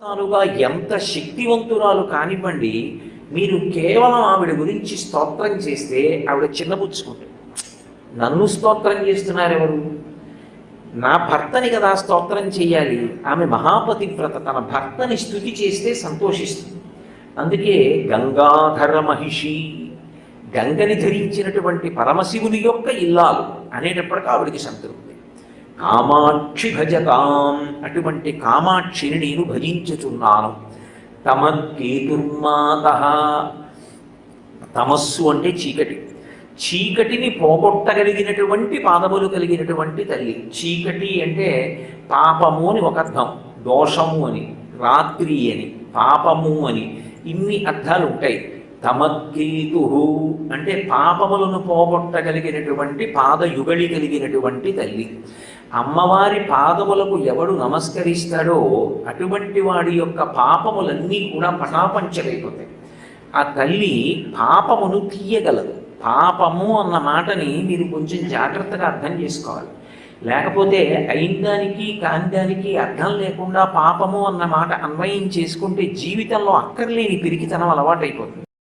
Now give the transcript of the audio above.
తానుగా ఎంత శక్తివంతురాలు కానివ్వండి, మీరు కేవలం ఆవిడ గురించి స్తోత్రం చేస్తే ఆవిడ చిన్నబుచ్చుకుంటుంది. నన్ను స్తోత్రం చేస్తున్నారెవరు? నా భర్తని కదా స్తోత్రం చేయాలి. ఆమె మహాపతివ్రత, తన భర్తని స్తుతి చేస్తే సంతోషిస్తుంది. అందుకే గంగాధర మహిషి, గంగని ధరించినటువంటి పరమశివుని యొక్క ఇల్లాలు అనేటప్పటికీ ఆవిడికి సంతృప్తి. కామాక్షి భజతాం, అటువంటి కామాక్షిని నేను భజించుచున్నాను. తమకేతుర్మాత, తమస్సు అంటే చీకటి, చీకటిని పోగొట్టగలిగినటువంటి పాదములు కలిగినటువంటి తల్లి. చీకటి అంటే పాపము అని ఒక అర్థం, దోషము అని, రాత్రి అని, పాపము అని, ఇన్ని అర్థాలు ఉంటాయి. తమకేతు అంటే పాపములను పోగొట్టగలిగినటువంటి పాదయుగళి కలిగినటువంటి తల్లి. అమ్మవారి పాదములకు ఎవడు నమస్కరిస్తాడో అటువంటి వాడి యొక్క పాపములన్నీ కూడా పటాపంచలైపోతాయి. ఆ తల్లి పాపమును తీయగలదు. పాపము అన్న మాటని మీరు కొంచెం జాగ్రత్తగా అర్థం చేసుకోవాలి. లేకపోతే అయినదానికి కానిదానికి అర్థం లేకుండా పాపము అన్న మాట అన్వయం చేసుకుంటే జీవితంలో అక్కర్లేని పిరికితనం అలవాటైపోతుంది.